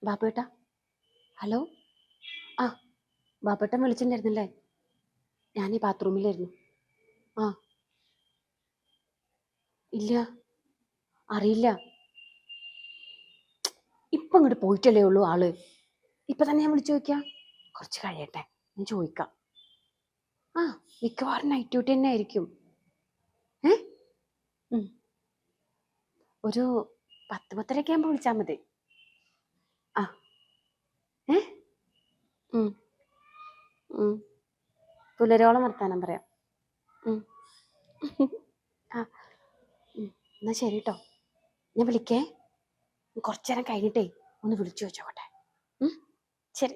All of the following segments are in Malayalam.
ബാബുവേട്ടാ, ഹലോ. ആ, ബാബുവേട്ടൻ വിളിച്ചിട്ടുണ്ടായിരുന്നില്ലേ? ഞാൻ ഈ ബാത്റൂമിലായിരുന്നു. ആ, ഇല്ല, അറിയില്ല. ഇപ്പം ഇങ്ങോട്ട് പോയിട്ടല്ലേ ഉള്ളൂ ആള്. ഇപ്പം തന്നെ ഞാൻ വിളിച്ചു ചോദിക്കാം. കുറച്ച് കഴിയട്ടെ, ഞാൻ ചോദിക്കാം. ആ, മിക്കവാറും നൈറ്റ് ഡ്യൂട്ടി തന്നെ ആയിരിക്കും. ഏ ഉം. ഒരു 10-10:30 ആകുമ്പോൾ വിളിച്ചാൽ മതി. ആ, ഏ ഉം, ഉം. പുലരോളം വർത്താനം പറയാം. ആ, എന്നാ ശരി കേട്ടോ. ഞാൻ വിളിക്കേ. കുറച്ചു നേരം കഴിഞ്ഞിട്ടേ ഒന്ന് വിളിച്ചു വെച്ചോട്ടെ. ശരി.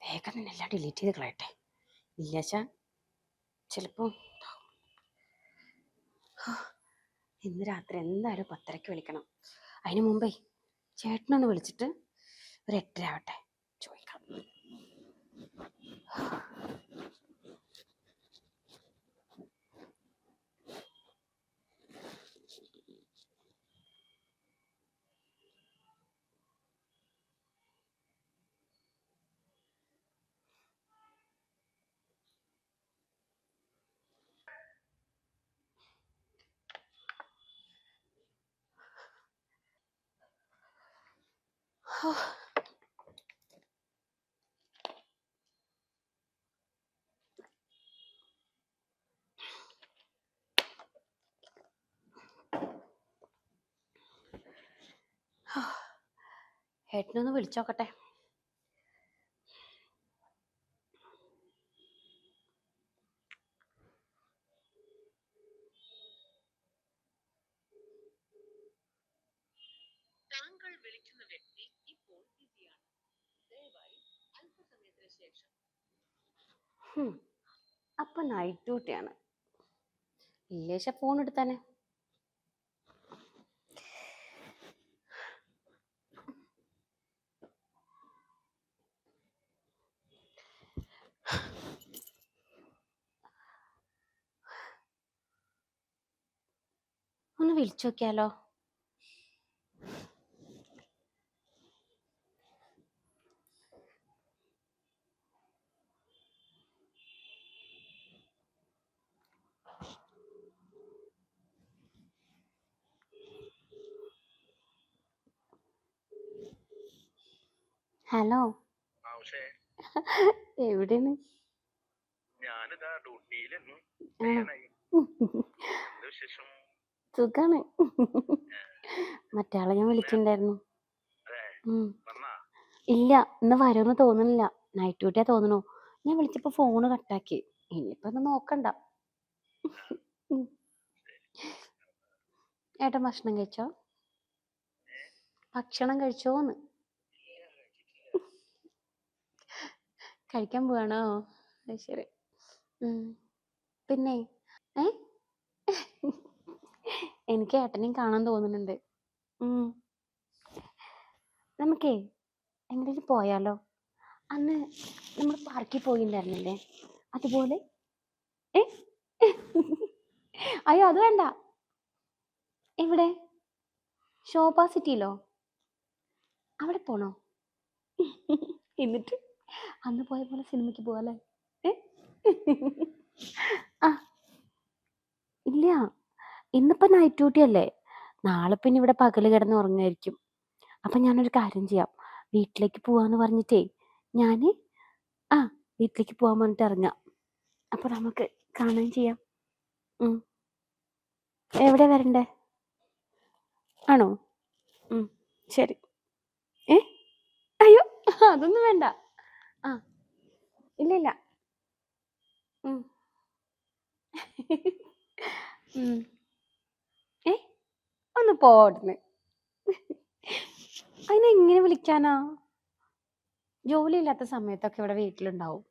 വേഗം തന്നെ എല്ലാം ഡിലീറ്റ് ചെയ്ത് കളയട്ടെ. ഇല്ലാച്ചാ ചിലപ്പോൾ ഇന്ന് രാത്രി എന്തായാലും 10:30 വിളിക്കണം. അതിന് മുമ്പേ ചേട്ടനൊന്ന് വിളിച്ചിട്ട് ഒരു 8:30 ആവട്ടെ ചോദിക്കാം. ഏട്ടനൊന്ന് വിളിച്ചോക്കട്ടെ. താങ്കൾ വിളിക്കുന്ന വ്യക്തി ഇപ്പോൾ ബിസിയാണ്. ദയവായി അല്പസമയത്തിന് ശേഷം. അപ്പൊ നൈറ്റ് ഡ്യൂട്ടിയാണ്. ഇല്ലേശ ഫോൺ എടുത്താനെ. ഒന്ന് വിളിച്ചു നോക്കിയാലോ? ഹലോ, എവിടെയാണ്? ഞാനിതാ ഡ്യൂട്ടിയിലെന്നു. സുഖാണ്. മറ്റയാളെ ഞാൻ വിളിച്ചിട്ടുണ്ടായിരുന്നു. ഇല്ല, ഇന്ന് വരുമെന്ന് തോന്നുന്നില്ല. നൈറ്റ് ഡ്യൂട്ടിയാ തോന്നണു. ഞാൻ വിളിച്ചപ്പോ ഫോണ് കട്ടാക്കി. ഇനിയിപ്പോ ഒന്ന് നോക്കണ്ട. ഏട്ടൻ ഭക്ഷണം കഴിച്ചോ? ഭക്ഷണം കഴിച്ചോന്ന്? കഴിക്കാൻ പോവാണോ? ശരി. പിന്നെ ഏ എനിക്ക് ഏട്ടനെയും കാണാൻ തോന്നുന്നുണ്ട്. നമുക്കേ എങ്ങനെയും പോയാലോ? അന്ന് നമ്മൾ പാർക്കിൽ പോയിണ്ടായിരുന്നില്ലേ, അതുപോലെ. അയ്യോ, അത് വേണ്ട. എവിടെ? ശോഭ സിറ്റിയിലോ? അവിടെ പോണോ? എന്നിട്ട് അന്ന് പോയ പോലെ സിനിമയ്ക്ക് പോവാല്ലേ? ആ, ഇല്ല, ഇന്നിപ്പോ നൈറ്റ് ഡ്യൂട്ടി അല്ലേ. നാളെ പിന്നെ ഇവിടെ പകല് കിടന്ന് ഉറങ്ങായിരിക്കും. അപ്പൊ ഞാനൊരു കാര്യം ചെയ്യാം. വീട്ടിലേക്ക് പോവാന്ന് പറഞ്ഞിട്ടേ ഞാന് വീട്ടിലേക്ക് പോവാൻ പറഞ്ഞിട്ട് ഇറങ്ങാം. അപ്പൊ നമുക്ക് കാണുകയും ചെയ്യാം. എവിടെ വരണ്ടേ? ആണോ? ശരി. അയ്യോ, അതൊന്നും വേണ്ട. ഇല്ല. ഒന്ന് പോടുന്ന്. അതിനെങ്ങനെ വിളിക്കാനാ? ജോലി ഇല്ലാത്ത സമയത്തൊക്കെ ഇവിടെ വീട്ടിലുണ്ടാവും.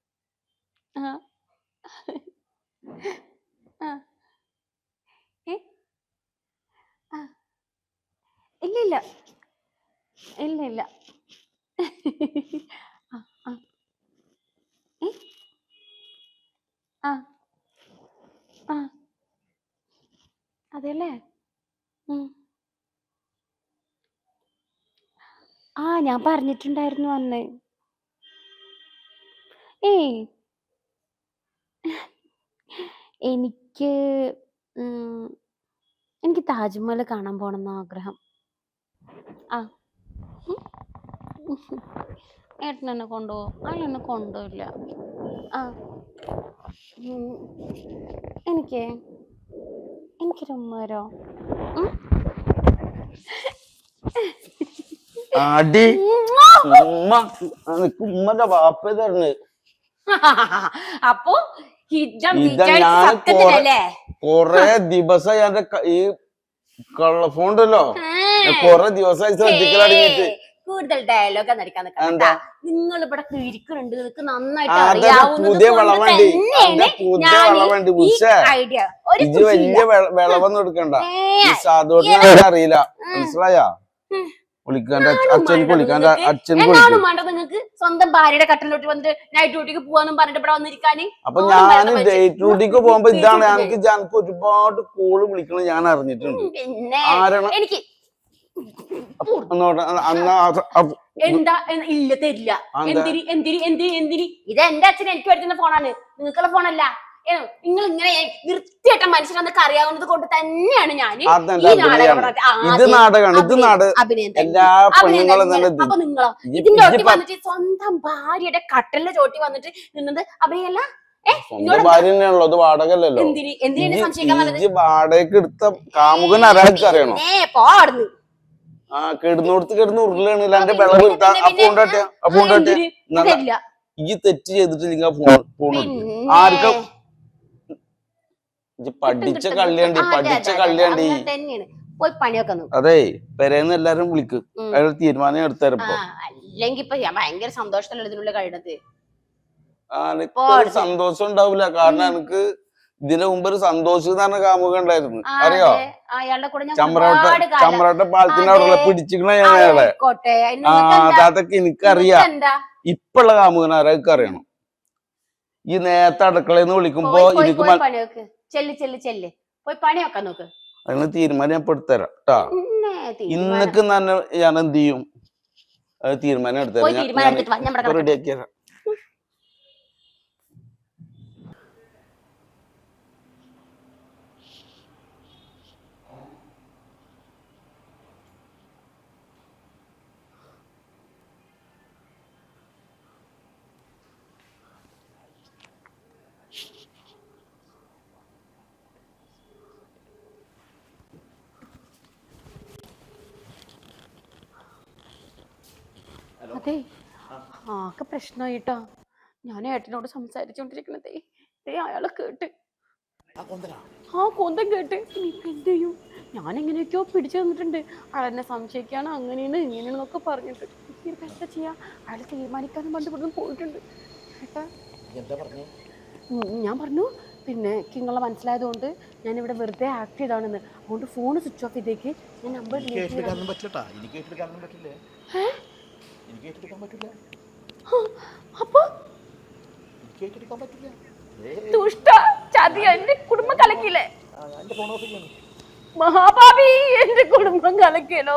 ഇല്ല. അതെല്ലേ. ആ ഞാൻ പറഞ്ഞിട്ടുണ്ടായിരുന്നു അന്ന്. ഏയ് എനിക്ക് ഉം, എനിക്ക് താജ്മഹൽ കാണാൻ പോണെന്ന് ആഗ്രഹം. ആ ഏട്ടൻ എന്നെ കൊണ്ടുപോകും? അയാൾ എന്നെ കൊണ്ടുപോയില്ല. ആ ഉം, എനിക്ക് എനിക്കൊരു ഉമ്മ തരോ? ഉം? അടി ഉമ്മ അനക്ക് ഉമ്മന്റെ വാപ്പ തരണേ. അപ്പൊ ഇതാ ഞാൻ കൊറേ ദിവസമായി എന്റെ ഈ കള്ളഫോൺ ഉണ്ടല്ലോ, കൊറേ ദിവസമായി ശ്രദ്ധിക്കലടങ്ങിട്ട്. കൂടുതൽ ഡയലോഗ് നടിക്കാൻ എന്താ നിങ്ങൾ ഇവിടെ ഇരിക്കുന്നുണ്ട്, നിനക്ക് നന്നായിട്ട് അതൊക്കെ അറിയാവുന്നത് പുതിയ കൊണ്ട് വിളവണ്ടി, തന്നെയാണ് പുതിയ ഞാൻ വിളവണ്ടി ഈ ബുഷേ. ഐഡിയ. ഒരു ഇത് വലിയ വിളവൊന്നും എടുക്കണ്ട. ഈ സാധുവിനെ അറിയില്ല, മനസ്സിലായാ? വിളിക്കാന്റെ അച്ഛനക്ക് വിളിക്കാന്റെ അച്ഛനക്ക് എന്നാണ് വിളിക്കും. വേണ്ടത് നിങ്ങൾക്ക് സ്വന്തം ഭാര്യയുടെ കട്ടിലോട്ട് വന്നിട്ട് നൈറ്റ് ഡ്യൂട്ടിക്ക് പോവാന്നും പറഞ്ഞിട്ട് ഇവിടെ വന്നിരിക്കാന്? അപ്പൊ ഞാൻ ഡേറ്റ് ഡ്യൂട്ടിക്ക് പോകുമ്പോ ഇതാണ് എനിക്ക് ഒരുപാട് കോള് വിളിക്കണം ഞാൻ അറിഞ്ഞിട്ടുണ്ട്. പിന്നെ ആരാണ് എനിക്ക് എന്താ ഇല്ല തരില്ല. എന്തിരി എന്തിരി എന്തിരി എന്തിരി ഇത് എന്റെ അച്ഛൻ എനിക്ക് വരുത്തുന്ന ഫോണാണ്, നിങ്ങൾക്കുള്ള ഫോണല്ല. നിങ്ങൾ ഇങ്ങനെ വൃത്തിയായിട്ട മനുഷ്യനെന്നൊക്കെ അറിയാവുന്നത് കൊണ്ട് തന്നെയാണ് ഞാൻ ഇത് നാടകമാണ്, ഇത് എല്ലാ പെണ്ണുങ്ങളും അപ്പൊ നിങ്ങളോ ഇതിന്റെ ചോട്ടി വന്നിട്ട് സ്വന്തം ഭാര്യയുടെ കട്ടലിന്റെ ചോട്ടി വന്നിട്ട് നിന്നത് അഭിനയല്ല? ഭാര്യനുള്ളത് വാടകല്ലോ. എന്തിന് എന്തിനാ സംശയിക്കാൻ വാടകയ്ക്ക് എടുത്ത കാമുകൻ ആരാൾക്ക് അറിയണോ? പോടുന്നു ആ കിടന്നോടത്ത് കിടന്ന് ഉരുളാണ് എന്റെ വിളവ് ഈ തെറ്റ് ചെയ്തിട്ടില്ല. ഫോൺ ആർക്കും പഠിച്ച കള്ളിയാണ്ടി പോയി പണിയൊക്കെ. അതെ പെരേന്ന് എല്ലാരും വിളിക്കും, അയാൾ തീരുമാനം എടുത്തരപ്പോ. അല്ലെങ്കിൽ ഇപ്പൊ ഞാൻ ഭയങ്കര സന്തോഷത്തിലുള്ള ഇതിനുള്ള കഴിയുന്നത്. സന്തോഷം ഉണ്ടാവില്ല, കാരണം എനിക്ക് ഇതിന്റെ മുമ്പ് ഒരു സന്തോഷം എന്ന് പറഞ്ഞ കാമുക ഉണ്ടായിരുന്നു, അറിയോ? ചമ്പ്രോട്ട പാലത്തിന്റെ അവിടെ പിടിച്ചിക്കണ അയാളെ. അതൊക്കെ എനിക്കറിയാം. ഇപ്പുള്ള കാമുകൻ ആരൊക്കെ അറിയണം. ഈ നേരത്തെ അടുക്കളയിൽ നിന്ന് വിളിക്കുമ്പോ എനിക്ക് അതിന് തീരുമാനം ഞാൻ പെടുത്തരാം കേട്ടാ. ഇന്നൊക്കെ ഞാൻ എന്ത് ചെയ്യും, അത് തീരുമാനം എടുത്തരാം, റെഡിയാക്കിയരാം. അതെ ആകെ പ്രശ്നമായിട്ടോ. ഞാൻ ഏട്ടനോട് സംസാരിച്ചോണ്ടിരിക്കണതേ അയാളെ കേട്ട്, ആ കൊന്തം കേട്ട്. ഇനിയിപ്പോ എന്ത് ചെയ്യും? ഞാൻ എങ്ങനെയൊക്കെയോ പിടിച്ചു തന്നിട്ടുണ്ട്. അയാളെന്നെ സംശയിക്കാണ്, അങ്ങനെയാണ് ഇങ്ങനെയാണെന്നൊക്കെ പറഞ്ഞിട്ട്. ഇനിയിപ്പോ എന്താ ചെയ്യാ? അയാൾ തീരുമാനിക്കാനും പണ്ട് ഇവിടുന്ന് പോയിട്ടുണ്ട്. ഏട്ടാ ഞാൻ പറഞ്ഞു പിന്നെ നിങ്ങളെ മനസ്സിലായതുകൊണ്ട് ഞാനിവിടെ വെറുതെ ആക്ട് ചെയ്താണെന്ന്. അതുകൊണ്ട് ഫോൺ സ്വിച്ച് ഓഫ് ചെയ്തേക്ക്. ഞാൻ നമ്പർ അപ്പൊ ദുഷ്ട ചതി എന്റെ കുടുംബം കലക്കില്ലേ? മഹാഭാവി എന്റെ കുടുംബം കലക്കിയല്ലോ.